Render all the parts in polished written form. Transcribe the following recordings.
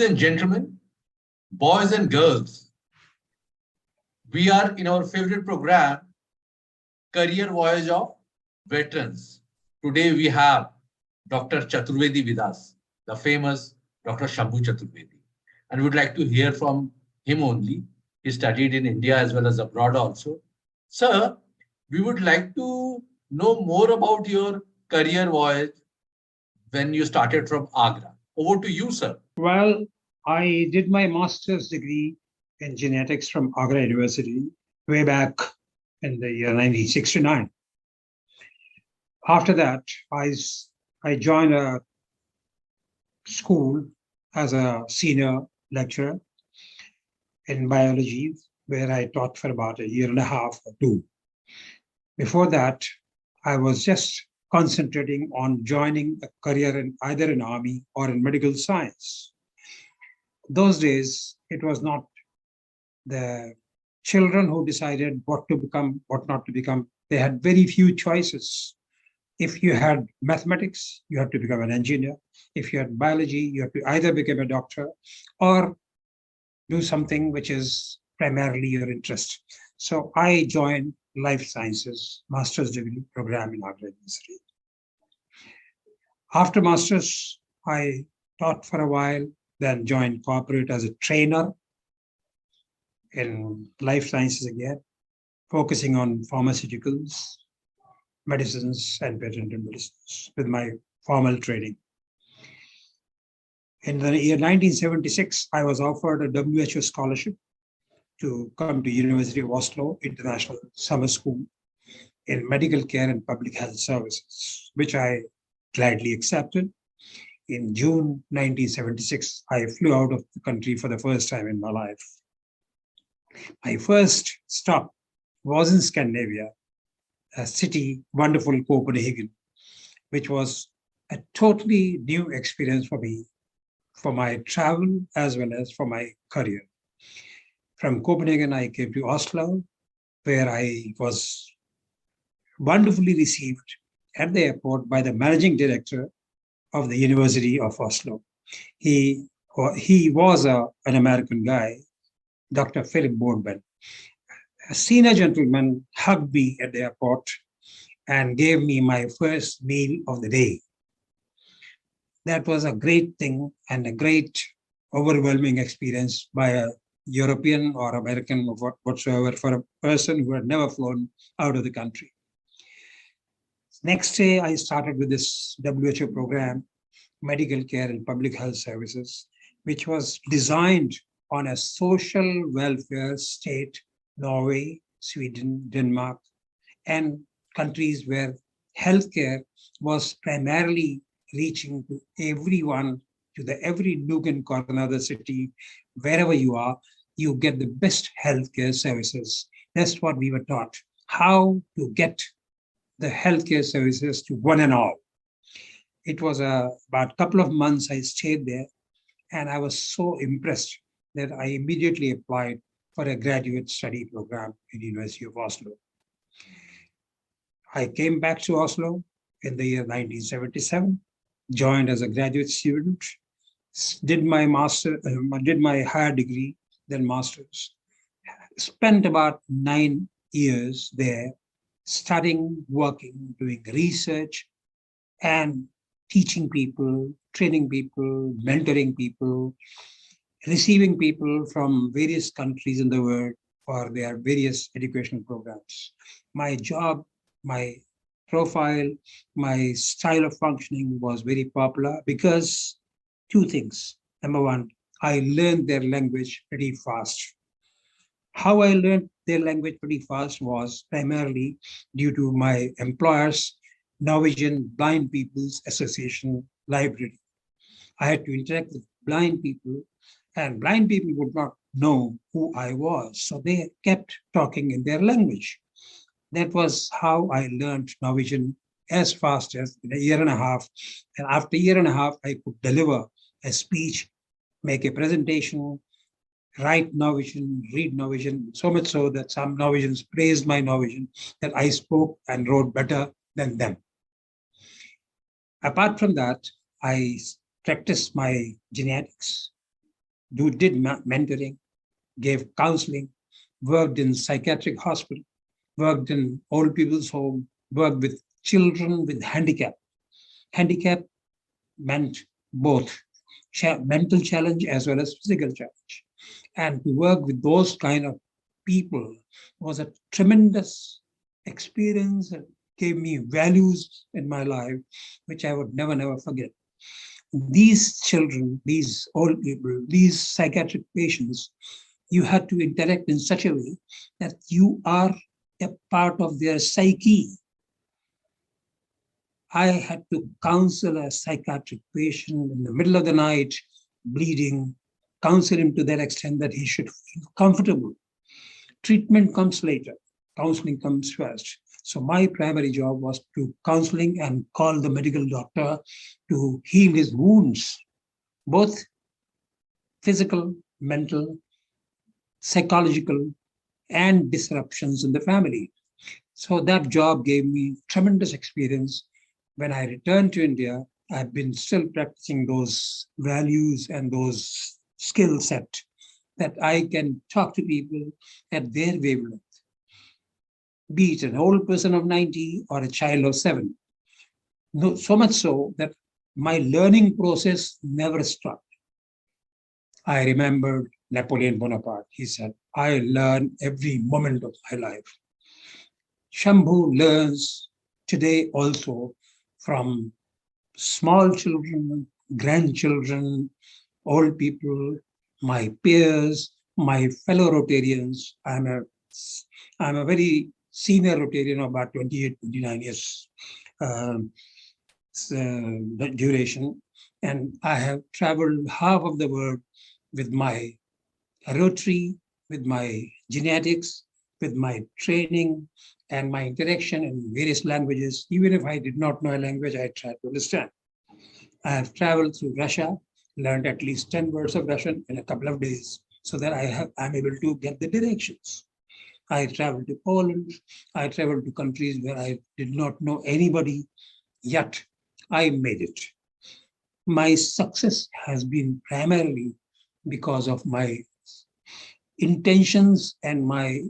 and gentlemen, boys and girls, we are in our favorite program, Career Voyage of Veterans. Today we have Dr. Chaturvedi with us, the famous Dr. Shambhu Chaturvedi. And we would like to hear from him only. He studied in India as well as abroad also. Sir, we would like to know more about your career voyage when you started from Agra. Over to you, sir. Well, I did my master's degree in genetics from Agra University way back in the year 1969. After that, I joined a school as a senior lecturer in biology, where I taught for about a year and a half or two. Before that, I was just concentrating on joining a career in either in army or in medical science. Those days, it was not the children who decided what to become, what not to become. They had very few choices. If you had mathematics, you had to become an engineer. If you had biology, you had to either become a doctor or do something which is primarily your interest. So I joined life sciences master's degree program in Agra University. After master's, I taught for a while, then joined corporate as a trainer in life sciences again, focusing on pharmaceuticals, medicines, and patented medicines with my formal training. In the year 1976, I was offered a WHO scholarship to come to University of Oslo International Summer School in medical care and public health services, which I gladly accepted. In June 1976, I flew out of the country for the first time in my life. My first stop was in Scandinavia, a city, wonderful Copenhagen, which was a totally new experience for me, for my travel as well as for my career. From Copenhagen, I came to Oslo, where I was wonderfully received at the airport by the managing director of the University of Oslo. He was an American guy, Dr. Philip Boardman. A senior gentleman hugged me at the airport and gave me my first meal of the day. That was a great thing and a great overwhelming experience by a European or American or whatsoever for a person who had never flown out of the country. Next day, I started with this WHO program, Medical Care and Public Health Services, which was designed on a social welfare state, Norway, Sweden, Denmark, and countries where healthcare was primarily reaching to everyone, to the every nook and corner of the city, wherever you are, you get the best healthcare services. That's what we were taught, how to get the healthcare services to one and all. It was about a couple of months I stayed there, and I was so impressed that I immediately applied for a graduate study program in the University of Oslo. I came back to Oslo in the year 1977, joined as a graduate student, did my higher degree, then master's. Spent about 9 years there, studying, working, doing research, and teaching people, training people, mentoring people, receiving people from various countries in the world for their various educational programs. My job, my profile, my style of functioning was very popular because two things. Number one, I learned their language pretty fast. How I learned their language pretty fast was primarily due to my employer's Norwegian Blind People's Association library. I had to interact with blind people, and blind people would not know who I was, so they kept talking in their language. That was how I learned Norwegian as fast as in a year and a half. And after a year and a half, I could deliver a speech, make a presentation, write Norwegian, read Norwegian, so much so that some Norwegians praised my Norwegian, that I spoke and wrote better than them. Apart from that, I practiced my genetics did mentoring, gave counseling, worked in psychiatric hospital, worked in old people's home, worked with children with handicap. Handicap meant both mental challenge as well as physical challenge. And to work with those kind of people was a tremendous experience and gave me values in my life, which I would never forget. These children, these old people, these psychiatric patients, you had to interact in such a way that you are a part of their psyche. I had to counsel a psychiatric patient in the middle of the night, bleeding, counsel him to that extent that he should feel comfortable. Treatment comes later, counseling comes first. So my primary job was to counseling and call the medical doctor to heal his wounds, both physical, mental, psychological, and disruptions in the family. So that job gave me tremendous experience. When I returned to India, I've been still practicing those values and those skill set that I can talk to people at their wavelength, be it an old person of 90 or a child of 7. No, so much so that my learning process never stopped. I remembered Napoleon Bonaparte. He said, I learn every moment of my life. Shambhu learns today also from small children, grandchildren, old people, my peers, my fellow Rotarians. I'm a very senior Rotarian of about 28, 29 years duration. And I have traveled half of the world with my Rotary, with my genetics, with my training and my interaction in various languages. Even if I did not know a language, I tried to understand. I have traveled through Russia, learned at least 10 words of Russian in a couple of days so that I'm able to get the directions. I traveled to Poland. I traveled to countries where I did not know anybody, yet I made it. My success has been primarily because of my intentions and my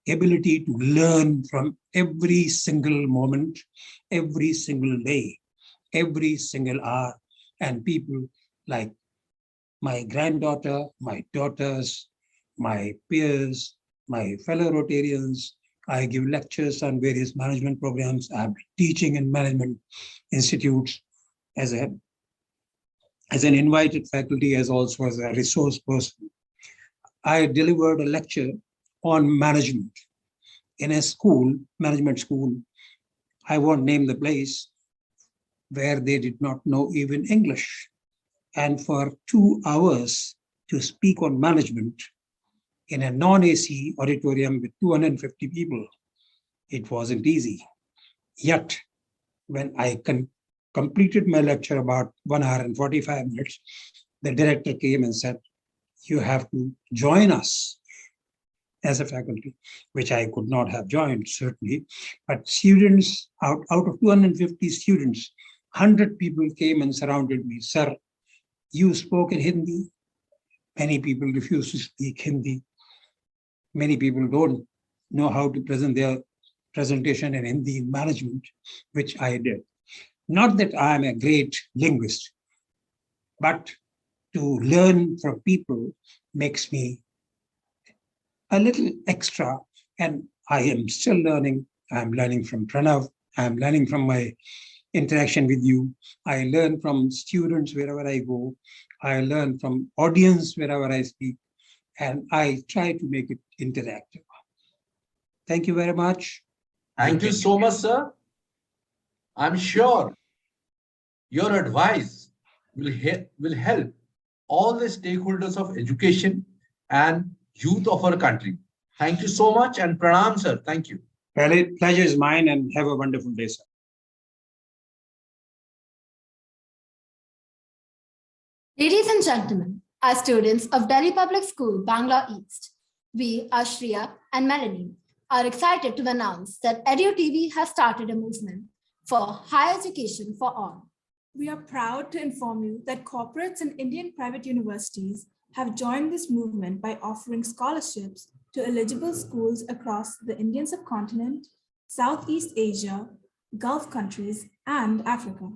ability to learn from every single moment, every single day, every single hour, and people like my granddaughter, my daughters, my peers, my fellow Rotarians. I give lectures on various management programs. I'm teaching in management institutes as an invited faculty, as also as a resource person. I delivered a lecture on management in a school, management school. I won't name the place, where they did not know even English. And for 2 hours to speak on management in a non-AC auditorium with 250 people, it wasn't easy. Yet, when I completed my lecture about 1 hour and 45 minutes, the director came and said, you have to join us as a faculty, which I could not have joined, certainly. But students, out of 250 students, 100 people came and surrounded me. Sir, you spoke in Hindi. Many people refuse to speak Hindi. Many people don't know how to present their presentation in Hindi in management, which I did. Not that I'm a great linguist, but to learn from people makes me a little extra, and I am still learning. I'm learning from Pranav. I'm learning from my interaction with you. I learn from students wherever I go. I learn from audience wherever I speak, and I try to make it interactive. Thank you very much. Thank you so much, sir. I'm sure your advice will help all the stakeholders of education and youth of our country. Thank you so much, and pranam, sir. Thank you. Pleasure is mine, and have a wonderful day, sir. Ladies and gentlemen, as students of Delhi Public School, Bangla East, we, Ashriya and Melanie, are excited to announce that EDU TV has started a movement for higher education for all. We are proud to inform you that corporates and Indian private universities have joined this movement by offering scholarships to eligible schools across the Indian subcontinent, Southeast Asia, Gulf countries, and Africa.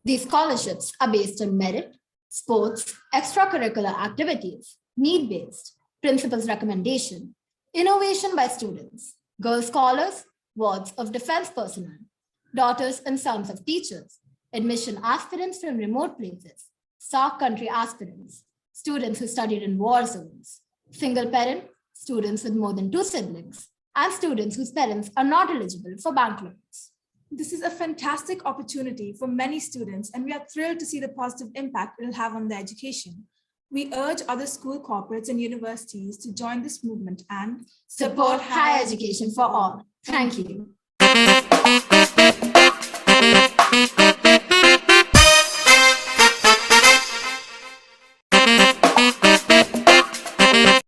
These scholarships are based on merit, sports, extracurricular activities, need-based, principal's recommendation, innovation by students, girl scholars, wards of defense personnel, daughters and sons of teachers, admission aspirants from remote places, SARC country aspirants, students who studied in war zones, single parent, students with more than 2 siblings, and students whose parents are not eligible for bank loans. This is a fantastic opportunity for many students, and we are thrilled to see the positive impact it will have on their education. We urge other school corporates and universities to join this movement and Support higher education for all. Thank you.